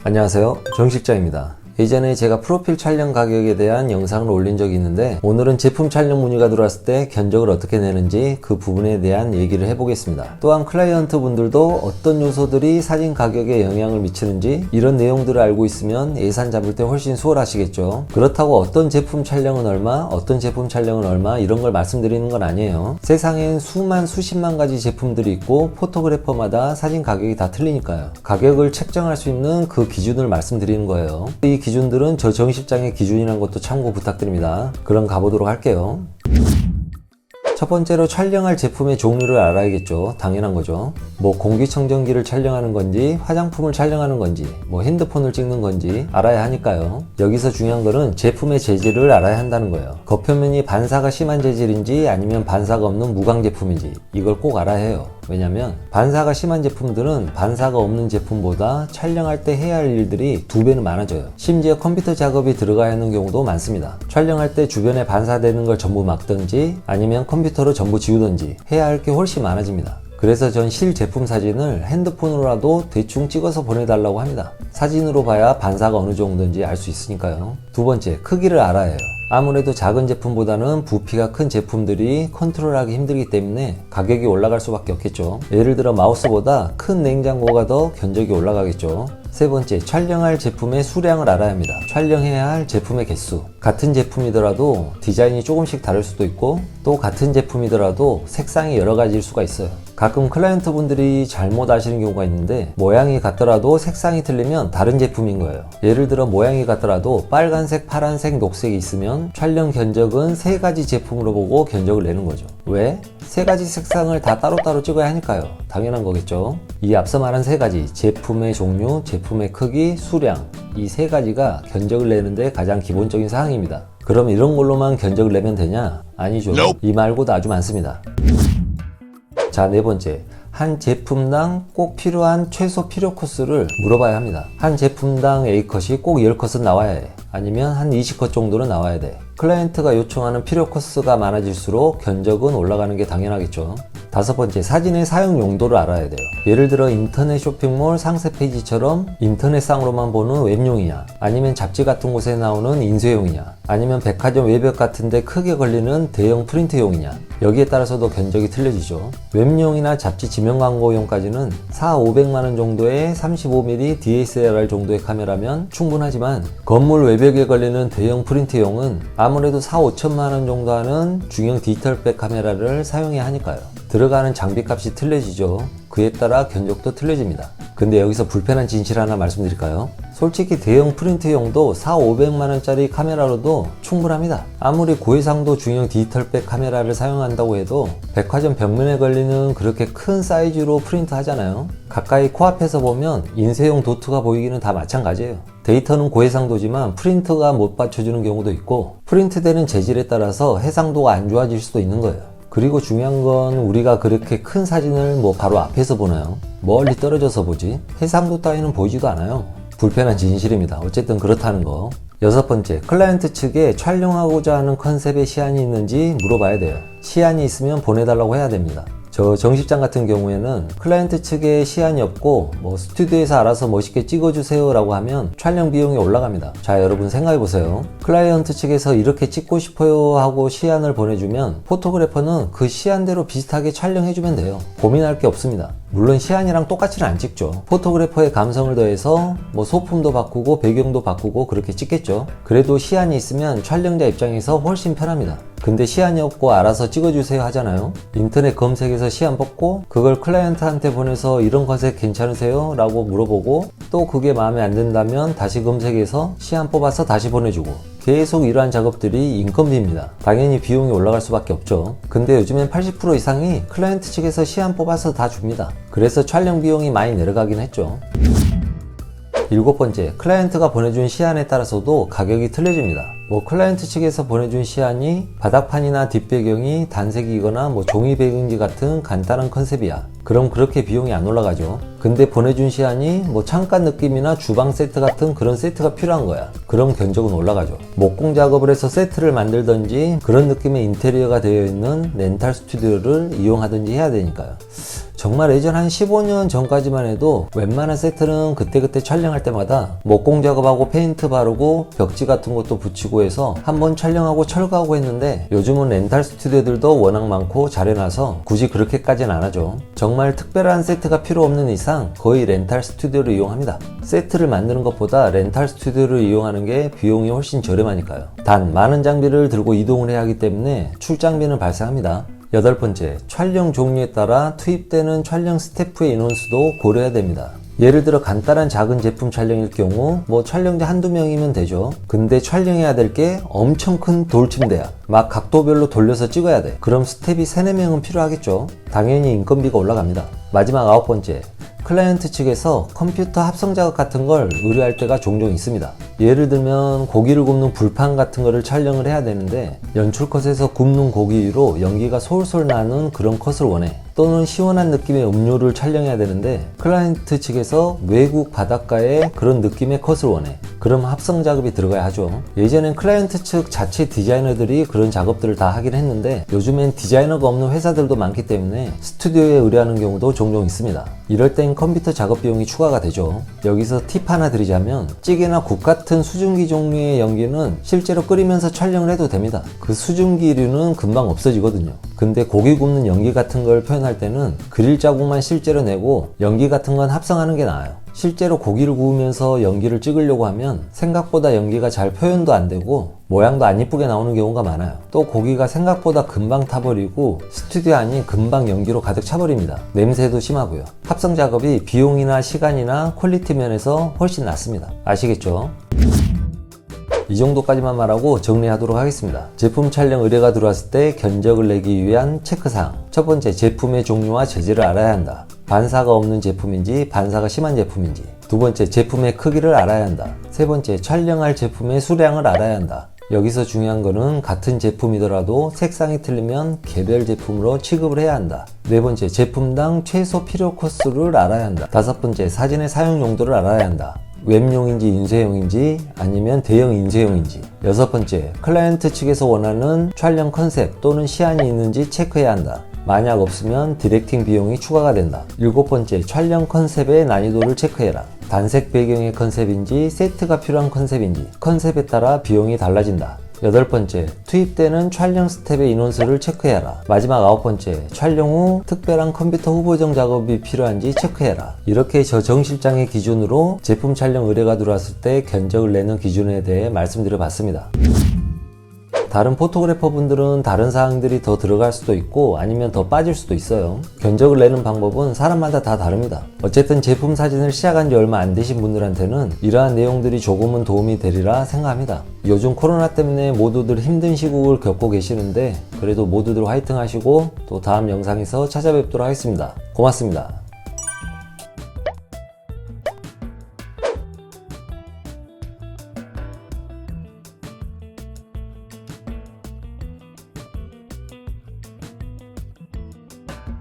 안녕하세요, 정실장입니다. 예전에 제가 프로필 촬영 가격에 대한 영상을 올린 적이 있는데, 오늘은 제품 촬영 문의가 들어왔을 때 견적을 어떻게 내는지 그 부분에 대한 얘기를 해보겠습니다. 또한 클라이언트 분들도 어떤 요소들이 사진 가격에 영향을 미치는지 이런 내용들을 알고 있으면 예산 잡을 때 훨씬 수월하시겠죠. 그렇다고 어떤 제품 촬영은 얼마, 어떤 제품 촬영은 얼마 이런 걸 말씀드리는 건 아니에요. 세상엔 수십만 가지 제품들이 있고 포토그래퍼마다 사진 가격이 다 틀리니까요. 가격을 책정할 수 있는 그 기준을 말씀드리는 거예요. 이 기준들은 저 정실장의 기준이라는 것도 참고 부탁드립니다. 그럼 가보도록 할게요. 첫 번째로 촬영할 제품의 종류를 알아야겠죠. 당연한 거죠. 뭐 공기청정기를 촬영하는 건지, 화장품을 촬영하는 건지, 뭐 핸드폰을 찍는 건지 알아야 하니까요. 여기서 중요한 거는 제품의 재질을 알아야 한다는 거예요. 겉표면이 반사가 심한 재질인지 아니면 반사가 없는 무광 제품인지 이걸 꼭 알아야 해요. 왜냐면 반사가 심한 제품들은 반사가 없는 제품보다 촬영할 때 해야 할 일들이 2배는 많아져요. 심지어 컴퓨터 작업이 들어가야 하는 경우도 많습니다. 촬영할 때 주변에 반사되는 걸 전부 막든지 아니면 컴퓨터로 전부 지우든지 해야 할 게 훨씬 많아집니다. 그래서 전 실제품 사진을 핸드폰으로라도 대충 찍어서 보내달라고 합니다. 사진으로 봐야 반사가 어느 정도인지 알 수 있으니까요. 두 번째, 크기를 알아야 해요. 아무래도 작은 제품보다는 부피가 큰 제품들이 컨트롤하기 힘들기 때문에 가격이 올라갈 수밖에 없겠죠. 예를 들어 마우스보다 큰 냉장고가 더 견적이 올라가겠죠. 세 번째, 촬영할 제품의 수량을 알아야 합니다. 촬영해야 할 제품의 개수. 같은 제품이더라도 디자인이 조금씩 다를 수도 있고, 또 같은 제품이더라도 색상이 여러 가지일 수가 있어요. 가끔 클라이언트 분들이 잘못 아시는 경우가 있는데, 모양이 같더라도 색상이 틀리면 다른 제품인 거예요. 예를 들어 모양이 같더라도 빨간색, 파란색, 녹색이 있으면 촬영 견적은 3가지 제품으로 보고 견적을 내는 거죠. 왜? 3가지 색상을 다 따로따로 찍어야 하니까요. 당연한 거겠죠. 이 앞서 말한 3가지, 제품의 종류, 제품의 크기, 수량, 이 3가지가 견적을 내는데 가장 기본적인 사항입니다. 그럼 이런 걸로만 견적을 내면 되냐? 아니죠. 이 말고도 아주 많습니다. 자, 네 번째, 한 제품당 꼭 필요한 최소 필요 코스를 물어봐야 합니다. 한 제품당 A컷이 꼭 10컷은 나와야 해. 아니면 한 20컷 정도는 나와야 돼. 클라이언트가 요청하는 필요 코스가 많아질수록 견적은 올라가는 게 당연하겠죠. 다섯 번째, 사진의 사용 용도를 알아야 돼요. 예를 들어 인터넷 쇼핑몰 상세 페이지처럼 인터넷상으로만 보는 웹용이냐, 아니면 잡지 같은 곳에 나오는 인쇄용이냐, 아니면 백화점 외벽 같은데 크게 걸리는 대형 프린트용이냐, 여기에 따라서도 견적이 틀려지죠. 웹용이나 잡지 지면 광고용까지는 400~500만원 정도의 35mm DSLR 정도의 카메라면 충분하지만, 건물 외벽에 걸리는 대형 프린트용은 아무래도 4~5천만원 정도 하는 중형 디지털백 카메라를 사용해야 하니까요. 들어가는 장비값이 틀려지죠. 그에 따라 견적도 틀려집니다. 근데 여기서 불편한 진실 하나 말씀드릴까요? 솔직히 대형 프린트용도 400~500만원짜리 카메라로도 충분합니다. 아무리 고해상도 중형 디지털백 카메라를 사용한다고 해도 백화점 벽면에 걸리는 그렇게 큰 사이즈로 프린트 하잖아요. 가까이 코앞에서 보면 인쇄용 도트가 보이기는 다 마찬가지예요. 데이터는 고해상도지만 프린트가 못 받쳐주는 경우도 있고, 프린트되는 재질에 따라서 해상도가 안 좋아질 수도 있는 거예요. 그리고 중요한 건 우리가 그렇게 큰 사진을 뭐 바로 앞에서 보나요? 멀리 떨어져서 보지? 해상도 따위는 보이지도 않아요. 불편한 진실입니다. 어쨌든 그렇다는 거. 여섯 번째, 클라이언트 측에 촬영하고자 하는 컨셉의 시안이 있는지 물어봐야 돼요. 시안이 있으면 보내달라고 해야 됩니다. 저 정실장 같은 경우에는 클라이언트 측에 시안이 없고 뭐 스튜디오에서 알아서 멋있게 찍어주세요 라고 하면 촬영 비용이 올라갑니다. 자, 여러분 생각해보세요. 클라이언트 측에서 이렇게 찍고 싶어요 하고 시안을 보내주면 포토그래퍼는 그 시안대로 비슷하게 촬영해주면 돼요. 고민할 게 없습니다. 물론 시안이랑 똑같이는 안 찍죠. 포토그래퍼의 감성을 더해서 뭐 소품도 바꾸고 배경도 바꾸고 그렇게 찍겠죠. 그래도 시안이 있으면 촬영자 입장에서 훨씬 편합니다. 근데 시안이 없고 알아서 찍어주세요 하잖아요. 인터넷 검색에서 시안 뽑고 그걸 클라이언트한테 보내서 이런 컨셉 괜찮으세요? 라고 물어보고, 또 그게 마음에 안 든다면 다시 검색해서 시안 뽑아서 다시 보내주고, 계속 이러한 작업들이 인건비입니다. 당연히 비용이 올라갈 수밖에 없죠. 근데 요즘엔 80% 이상이 클라이언트 측에서 시안 뽑아서 다 줍니다. 그래서 촬영 비용이 많이 내려가긴 했죠. 일곱 번째, 클라이언트가 보내준 시안에 따라서도 가격이 틀려집니다. 뭐 클라이언트 측에서 보내준 시안이 바닥판이나 뒷배경이 단색이거나 뭐 종이 배경지 같은 간단한 컨셉이야. 그럼 그렇게 비용이 안 올라가죠. 근데 보내준 시안이 뭐 창가 느낌이나 주방 세트 같은 그런 세트가 필요한 거야. 그럼 견적은 올라가죠. 목공 작업을 해서 세트를 만들던지 그런 느낌의 인테리어가 되어 있는 렌탈 스튜디오를 이용하든지 해야 되니까요. 정말 예전 한 15년 전까지만 해도 웬만한 세트는 그때그때 촬영할 때마다 목공 작업하고 페인트 바르고 벽지 같은 것도 붙이고 해서 한번 촬영하고 철거하고 했는데, 요즘은 렌탈 스튜디오들도 워낙 많고 잘 해놔서 굳이 그렇게까지는 안 하죠. 정말 특별한 세트가 필요 없는 이상 거의 렌탈 스튜디오를 이용합니다. 세트를 만드는 것보다 렌탈 스튜디오를 이용하는 게 비용이 훨씬 저렴하니까요. 단 많은 장비를 들고 이동을 해야 하기 때문에 출장비는 발생합니다. 8번째, 촬영 종류에 따라 투입되는 촬영 스태프의 인원수도 고려해야 됩니다. 예를 들어 간단한 작은 제품 촬영일 경우 뭐 촬영자 한두 명이면 되죠. 근데 촬영해야 될 게 엄청 큰 돌침대야. 막 각도별로 돌려서 찍어야 돼. 그럼 스텝이 3, 4명은 필요하겠죠. 당연히 인건비가 올라갑니다. 마지막 9번째, 클라이언트 측에서 컴퓨터 합성 작업 같은 걸 의뢰할 때가 종종 있습니다. 예를 들면 고기를 굽는 불판 같은 거를 촬영을 해야 되는데 연출 컷에서 굽는 고기 위로 연기가 솔솔 나는 그런 컷을 원해. 또는 시원한 느낌의 음료를 촬영해야 되는데 클라이언트 측에서 외국 바닷가의 그런 느낌의 컷을 원해. 그럼 합성 작업이 들어가야 하죠. 예전엔 클라이언트 측 자체 디자이너들이 그런 작업들을 다 하긴 했는데 요즘엔 디자이너가 없는 회사들도 많기 때문에 스튜디오에 의뢰하는 경우도 종종 있습니다. 이럴 땐 컴퓨터 작업 비용이 추가가 되죠. 여기서 팁 하나 드리자면 찌개나 국 같은 수증기 종류의 연기는 실제로 끓이면서 촬영을 해도 됩니다. 그 수증기류는 금방 없어지거든요. 근데 고기 굽는 연기 같은 걸 표현할 때는 그릴 자국만 실제로 내고 연기 같은 건 합성하는 게 나아요. 실제로 고기를 구우면서 연기를 찍으려고 하면 생각보다 연기가 잘 표현도 안 되고 모양도 안 이쁘게 나오는 경우가 많아요. 또 고기가 생각보다 금방 타버리고 스튜디오 안이 금방 연기로 가득 차버립니다. 냄새도 심하고요. 합성 작업이 비용이나 시간이나 퀄리티 면에서 훨씬 낫습니다. 아시겠죠? 이 정도까지만 말하고 정리하도록 하겠습니다. 제품 촬영 의뢰가 들어왔을 때 견적을 내기 위한 체크사항. 첫 번째, 제품의 종류와 재질을 알아야 한다. 반사가 없는 제품인지 반사가 심한 제품인지. 두 번째, 제품의 크기를 알아야 한다. 세 번째, 촬영할 제품의 수량을 알아야 한다. 여기서 중요한 거는 같은 제품이더라도 색상이 틀리면 개별 제품으로 취급을 해야 한다. 네 번째, 제품당 최소 필요 코스를 알아야 한다. 다섯 번째, 사진의 사용 용도를 알아야 한다. 웹용인지 인쇄용인지 아니면 대형 인쇄용인지. 여섯 번째, 클라이언트 측에서 원하는 촬영 컨셉 또는 시안이 있는지 체크해야 한다. 만약 없으면 디렉팅 비용이 추가가 된다. 일곱 번째, 촬영 컨셉의 난이도를 체크해라. 단색 배경의 컨셉인지 세트가 필요한 컨셉인지 컨셉에 따라 비용이 달라진다. 여덟 번째, 투입되는 촬영 스텝의 인원수를 체크해라. 마지막 아홉 번째, 촬영 후 특별한 컴퓨터 후보정 작업이 필요한지 체크해라. 이렇게 저 정 실장의 기준으로 제품 촬영 의뢰가 들어왔을 때 견적을 내는 기준에 대해 말씀드려 봤습니다. 다른 포토그래퍼 분들은 다른 사항들이 더 들어갈 수도 있고 아니면 더 빠질 수도 있어요. 견적을 내는 방법은 사람마다 다 다릅니다. 어쨌든 제품 사진을 시작한 지 얼마 안 되신 분들한테는 이러한 내용들이 조금은 도움이 되리라 생각합니다. 요즘 코로나 때문에 모두들 힘든 시국을 겪고 계시는데 그래도 모두들 화이팅 하시고 또 다음 영상에서 찾아뵙도록 하겠습니다. 고맙습니다.